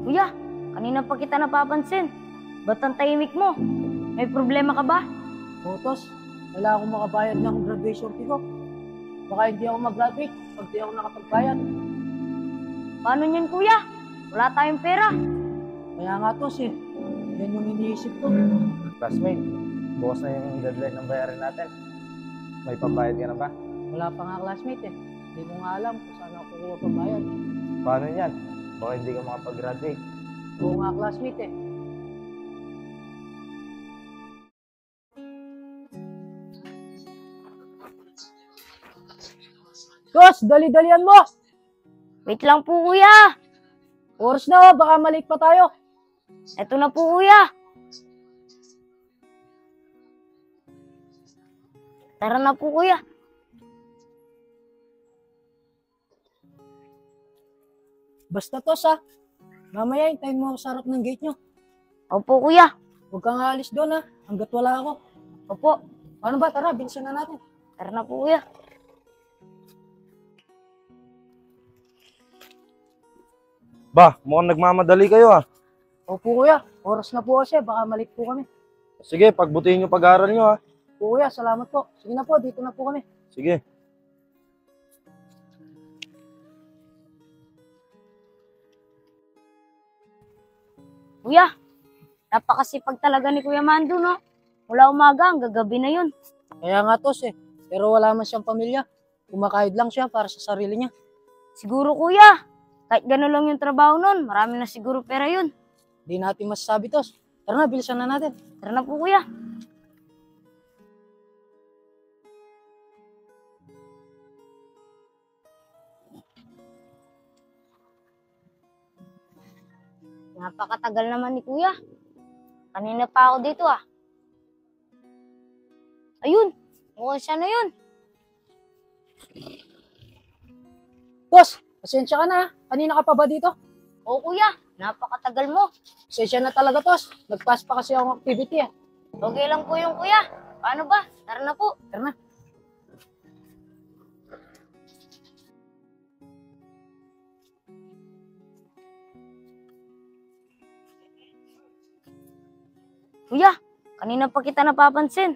Kuya, kanina pa kita napapansin. Ba't ang tahimik mo? May problema ka ba? Botos, kailangan akong makabayad ng graduation fee ko. Baka hindi ako mag-graduate pag di ako nakapagbayad. Paano niyan, kuya? Wala tayong pera. Kaya nga tos eh, yan yung iniisip ko. Classmate, bukas na yung deadline ng bayarin natin. May pambayad ka na ba? Wala pa nga classmate eh. Hindi ko nga alam kung saan ako kukuha pambayad. Paano yan? Baka hindi ka makapag-graduate. Oo nga classmate eh. Tos, dali-dalian mo! Wait lang po, kuya. Oras na baka malik pa tayo. Eto na po, kuya. Tara na po, kuya. Basta tos ha. Mamaya hintayin mo ako sa harap ng gate nyo. Opo, kuya. Huwag kang aalis doon ha, hanggat wala ako. Opo. Ano ba? Tara, bilisan na natin. Tara na po, kuya. Ba, mukhang nagmamadali kayo ah. Opo kuya, oras na po kasi, baka malik po kami. Sige, pagbutihin yung pag-aaral nyo ah. Opo kuya, salamat po. Sige na po, dito na po kami. Sige. Kuya, napakasipag talaga ni Kuya Mando, no? Mula umaga hanggang gabi na yun. Kaya nga tos eh, pero wala man siyang pamilya. Kumakahid lang siya para sa sarili niya. Siguro, kuya, kahit gano'n lang yung trabaho nun, marami na siguro pera yun. Di natin masasabi tos. Tara na, bilisan na natin. Tara na po, kuya. Napakatagal naman ni kuya. Kanina pa ako dito ah. Ayun, mukhang siya na yun. Tos, pasensya ka na ha. Kanina ka pa ba dito? Oo kuya, napakatagal mo. Pasensya na talaga tos. Nag-pass pa kasi akong activity ah. Okay lang po yung kuya. Paano ba? Tara na po. Tara na. Kuya, kanina pa kita napapansin.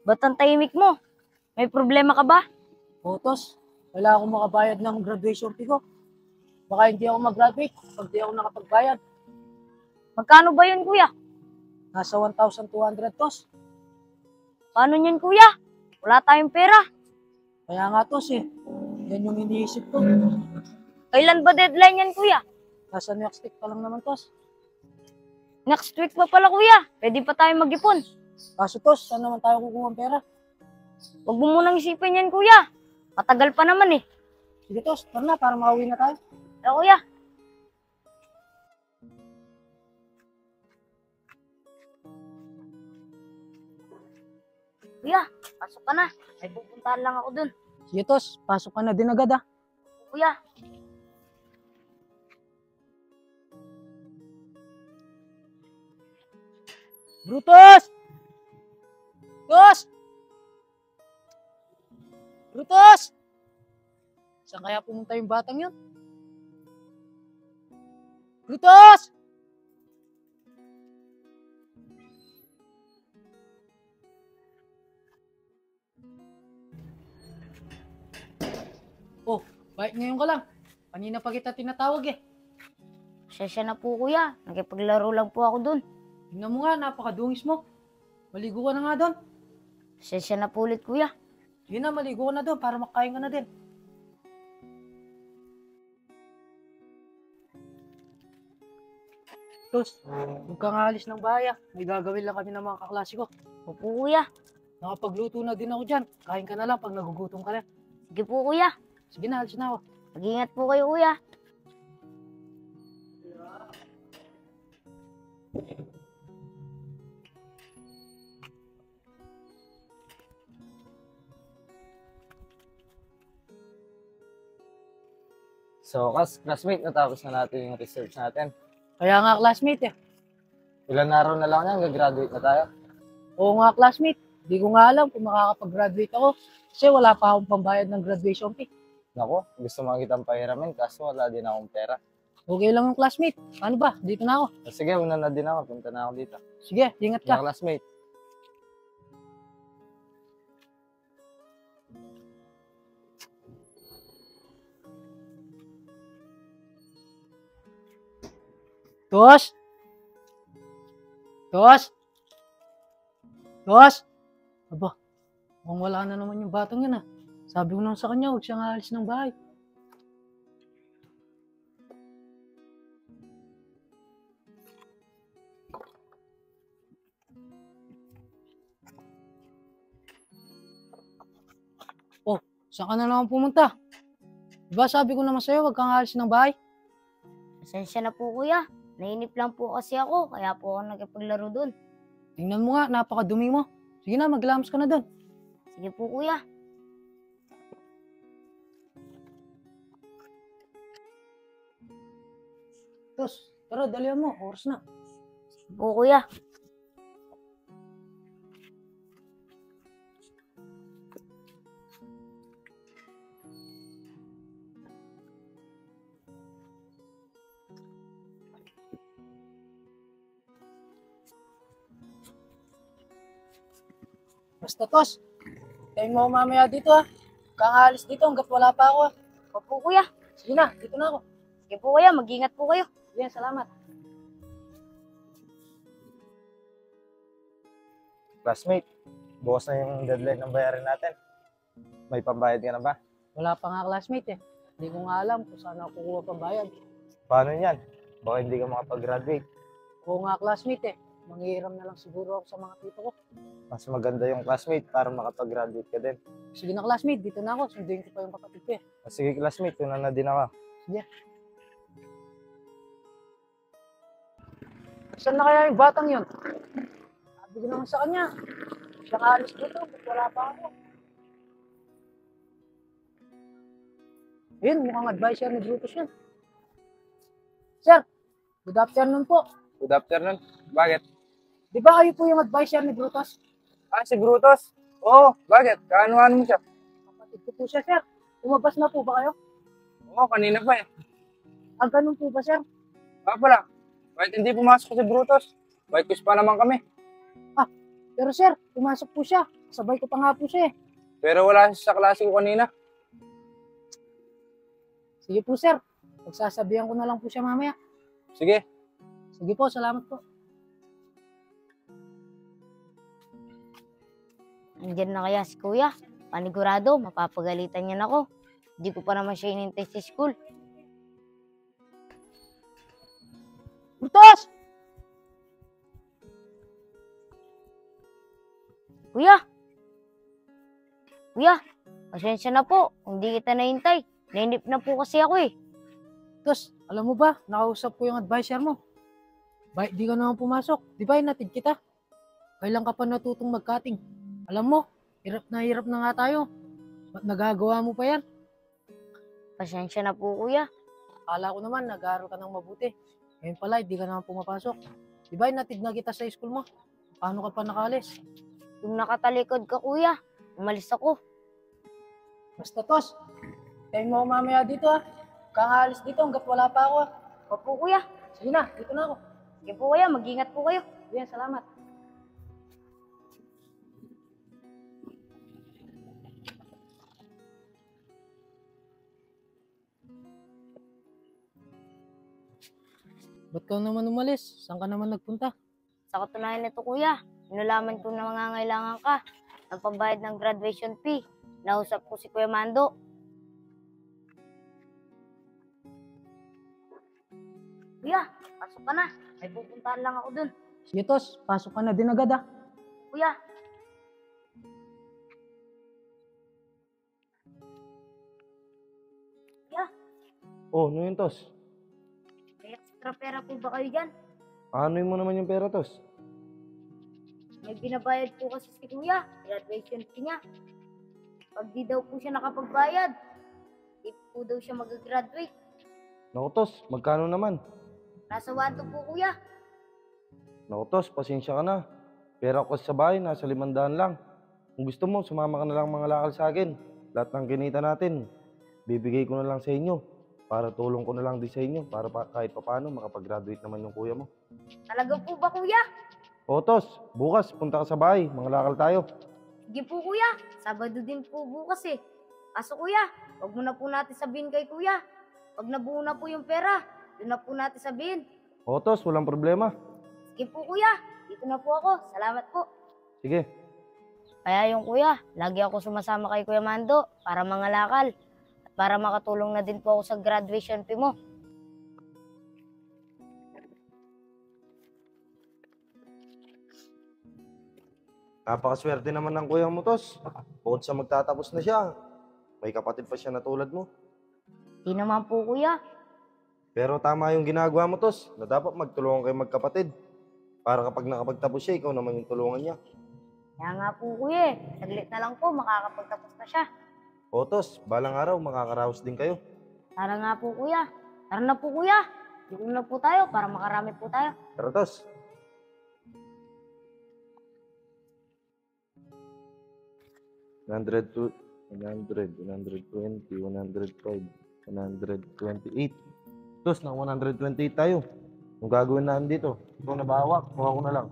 Ba't ang tahimik mo? May problema ka ba? Oo tos, kailangan akong makabayad ng graduation fee ko. Baka hindi ako mag-graduate pag di ako nakapagbayad. Magkano ba yun kuya? Nasa 1,200 tos. Paano niyan kuya? Wala tayong pera. Kaya nga tos eh, yan yung iniisip ko. Kailan ba deadline yan kuya? Nasa next week pa lang naman tos. Next week pa pala kuya. Pwede pa tayong mag-ipon. Kaso tos, saan naman tayo kukuha ng pera? Huwag mo munang isipin yan kuya. Matagal pa naman eh. Sige tos, tara na para makauwi na tayo. Tara kuya. Kuya, pasok ka na. May pupuntahan lang ako dun. Sige tos, pasok ka na din agad ah. Kuya, Brutus! Brutus! Brutus! Saan kaya pumunta yung batang yun? Brutus! Oh, bait ngayon ka lang. Kanina pa kita tinatawag eh. pasensya na po kuya. Nakipaglaro lang po ako dun. Tingnan mo nga, napakadungis mo. Maligo ka na nga doon. Pasensya na po ulit kuya. Sige na, maligo ka na doon para makain ka na din. Tos, huwag kang alis ng bahay ah. May gagawin lang kami ng mga kaklase ko. Opo kuya. Nakapagluto na din ako dyan. Kain ka na lang pag nagugutom ka na. Sige po kuya. Sige na, alis na ako. Mag-ingat po kayo kuya. So, classmate, natapos na natin yung research natin. Kaya nga classmate eh. Ilan araw na lang yan, gagraduate na tayo. Oo nga classmate. Di ko nga alam kung makakapag-graduate ako. Kasi wala pa akong pambayad ng graduation fee. Nako, gusto mo kitang pahiramin kaso wala din akong pera. Okay lang yung classmate. Ano ba? Dito na ako. Sige, una na din ako. Punta na ako dito. Sige, ingat ka. Mga classmate. Tos! Tos! Tos! Aba, mukhang wala na naman yung batang yan ah. Sabi ko naman sa kanya, huwag siyang aalis ng bahay. Oh, saan ka na naman pumunta? Diba sabi ko naman sa'yo, huwag kang aalis ng bahay? Pasensya na po kuya. Nainip lang po kasi ako, kaya po ako nagkipaglaro dun. Tingnan mo nga, napakadumi mo. Sige na, maglamos ka na doon. Sige po kuya. Tos, tara, dalihan mo, oras na. Sige po kuya. Basta tos, tayo mo mamaya dito ha. Kang aalis dito hanggat wala pa ako ha. Opo kuya. Sige na, dito na ako. Sige po kuya, mag-ingat po kayo. Sige, salamat. Classmate, bukas na yung deadline ng bayarin natin. May pambayad ka na ba? Wala pa nga classmate eh. Hindi ko nga alam kung saan ako kukuha pang bayad. Paano yan? Baka hindi ka makapag-graduate. Oo nga classmate eh. Manghihiram na lang siguro ako sa mga tito ko. Mas maganda yung classmate para makapag-graduate ka din. Sige na classmate, dito na ako. Sunduin ko pa yung kapatid ko eh. Sige classmate, una na din ako. Sige. Saan na kaya yung batang yun? Sabi ko naman sa kanya. Siya aalis dito, ba't wala pa ako? Ayun, mukhang advisor ni Brutus yun. Sir, good afternoon po. Good afternoon. Bakit? Di ba kayo po yung advisor ni Brutus? Ah, si Brutus? Oo, bakit? Kaanuhan mo siya? Kapatid ko po siya, sir. Lumabas na po ba kayo? Oo, kanina pa eh. Ah, ganun po ba, sir? Pala, kahit hindi pumasok si Brutus, may quiz pa naman kami. Pero sir, pumasok po siya. Sabay ko pa nga po siya eh. Pero wala siya sa klase ko kanina. Sige po, sir. Pagsasabihan ko na lang po siya mamaya. Sige, Sige po, salamat po. Nandiyan na kaya si kuya. Panigurado, mapapagalitan niya na ako. Hindi ko pa naman siya inintay sa school. Brutus! Kuya! Kuya, pasensya na po. Hindi kita naintay. Nainip na po kasi ako eh. Brutus, alam mo ba, nakausap ko yung advisor mo. Di ka naman pumasok. Di ba inatid kita? Kailan ka pa natutong mag-cutting? Alam mo, hirap na nga tayo. Ba't nagagawa mo pa yan? Pasensya na po kuya. Akala ko naman, nag-aaral ka ng mabuti. Ngayon pala, di ka naman pumapasok. Di ba inatid na kita sa school mo? Paano ka pa nakalis? Yung nakatalikod ka kuya, umalis ako. Basta tos, tayo mo mamaya dito ha. Kang alis dito hanggat wala pa ako ha. Opo kuya. Sige na, dito na ako. Sige po kuya, mag-ingat po kayo. Sige, salamat. Ba't ka naman umalis? Saan ka naman nagpunta? Sa katunayan nito kuya, inalaman ko na mangangailangan ka ng pambayad ng graduation fee. Nausap ko si Kuya Mando. Kuya, pasok ka na. May pupuntahan lang ako dun. Sige tos, pasok ka na din agad ha. Kuya, oh, ano yun, Tos? may extra pera po ba kayo dyan? Ano mo naman yung pera, Tos? May binabayad po kasi si Kuya. Graduation fee niya. Pag di daw po siya nakapagbayad, di po daw siya mag-graduate. Naku, Tos, magkano naman? Nasa 1-2 po kuya. Naku, Tos, pasensya ka na. Pera ko sa bahay, nasa 500 lang. Kung gusto mo, sumama ka na lang mga lakal sa akin. Lahat ng kinita natin, bibigay ko na lang sa inyo. para tulong ko na lang din sa inyo para kahit paano makapag-graduate naman yung kuya mo. Talaga po ba, kuya? Otos, bukas punta ka sa bahay, mangalakal tayo. Sige po, kuya. Sabado din po bukas eh. Kaso kuya, wag mo na po natin sabihin kay kuya. Pag nabuo na po yung pera, doon na po natin sabihin. Otos, walang problema. Sige po, kuya. Dito na po ako. Salamat po. Sige. Kaya yung kuya, lagi ako sumasama kay Kuya Mando para mangalakal at para makatulong na din po ako sa graduation fee mo. Napakaswerte naman ng kuya mo, Tos. Bukod sa magtatapos na siya, may kapatid pa siya na tulad mo. Di naman po kuya. Pero tama yung ginagawa mo, Tos, na dapat magtulungan kayo magkapatid. Para kapag nakapagtapos siya, ikaw naman yung tulungan niya. Kaya nga po kuya, saglit na lang po makakapagtapos na siya. O, Tos, balang araw, makakaraos din kayo. Tara nga po kuya. Tara na po kuya. Dito na po tayo para makarami po tayo. Tara, Tos. $100, 100, 120, 105, 128. Tos, ng 128 tayo. Kung gagawin natin dito, ikaw na bahawak, kuha ko na lang.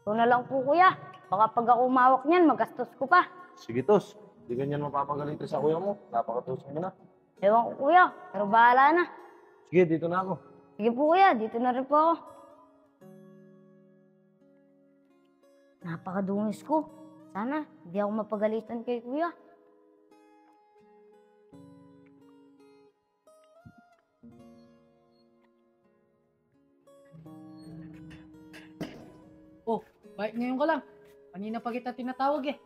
Ito na lang po kuya. Baka pag ako umawak niyan, magastos ko pa. Sige, Tos. Hindi ganyan mapapagalitan sa kuya mo. Napakatusin mo na. Ewan ko kuya, pero bahala na. Sige, dito na ako. Sige po kuya, dito na rin po ako. Napakadungis ko. Sana, hindi ako mapagalitan kay kuya. Oh, bait ngayon ka lang. Kanina pa kita tinatawag eh.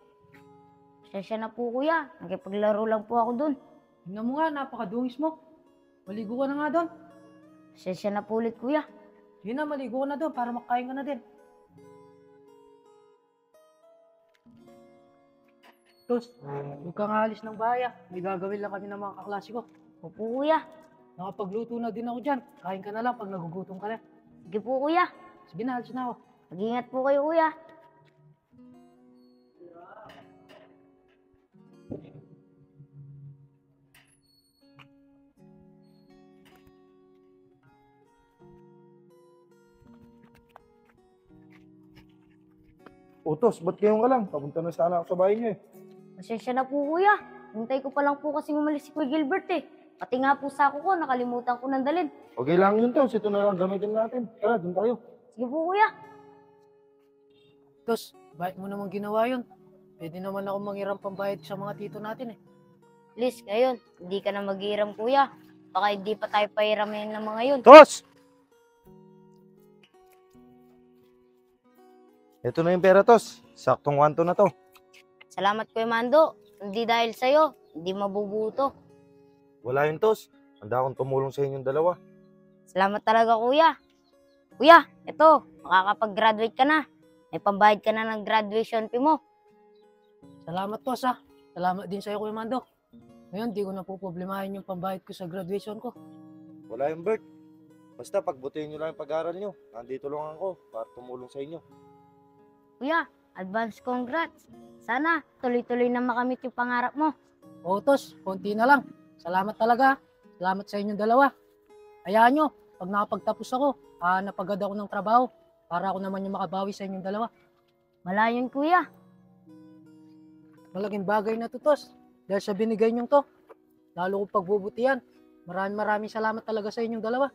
Pasensya na po kuya, nakipaglaro lang po ako dun. Tingnan mo nga, napakadungis mo. Maligo ka na nga doon. Pasensya na po ulit kuya. Sige na, maligo ka na doon para makain ka na din. Tos, huwag kang alis ng bahay ah. May gagawin lang kami ng mga kaklase ko. Opo kuya. Nakapagluto na din ako dyan. Kain ka na lang pag nagugutom ka na. Sige po kuya. Sige na, alis na ako. Mag-ingat po kayo kuya. Utos, ba't ngayon ka lang? Papunta na sana ako sa bahay niyo eh. Pasensya na po kuya. Hintay ko pa lang po kasing umalis si Kuya Gilbert eh. Pati nga po sa ako ko, nakalimutan ko nang dalhin. Okay lang yun, Tos. Ito na lang gamitin natin. Tara, dun tayo. Sige po kuya. Tos, bait mo naman ginawa yun. Pwede naman ako manghiram pambayad sa mga tito natin eh. Please, ngayon, hindi ka na mag-iiram kuya. Baka hindi pa tayo pahiramin ng mga yun. Tos! Ito na yung pera, Tos. Saktong 1-2 na to. Salamat Kuya Mando. Hindi dahil sa'yo, hindi mabubuto. Wala yun, Tos. Handa akong tumulong sa inyong dalawa. Salamat talaga kuya. Kuya, ito, makakapag-graduate ka na. May pambayad ka na ng graduation fee mo. Salamat Tos ah. Salamat din sa'yo Kuya Mando. Ngayon, di ko na po problemahin yung pambayad ko sa graduation ko. Wala yung Bert. Basta pagbutihin nyo lang yung pag-aaral nyo. Nandito lang ako para tumulong sa inyo. Kuya, advance congrats. Sana tuloy-tuloy na makamit yung pangarap mo. Oo Tos, konti na lang. Salamat talaga. Salamat sa inyong dalawa. Hayaan nyo, pag nakapagtapos ako, hanap agad ako ng trabaho para ako naman yung makabawi sa inyong dalawa. Wala yun kuya. Malaking bagay na to, Tos. Dahil sa binigay nyo to, lalo ko pagbubutihan. Maraming salamat talaga sa inyong dalawa.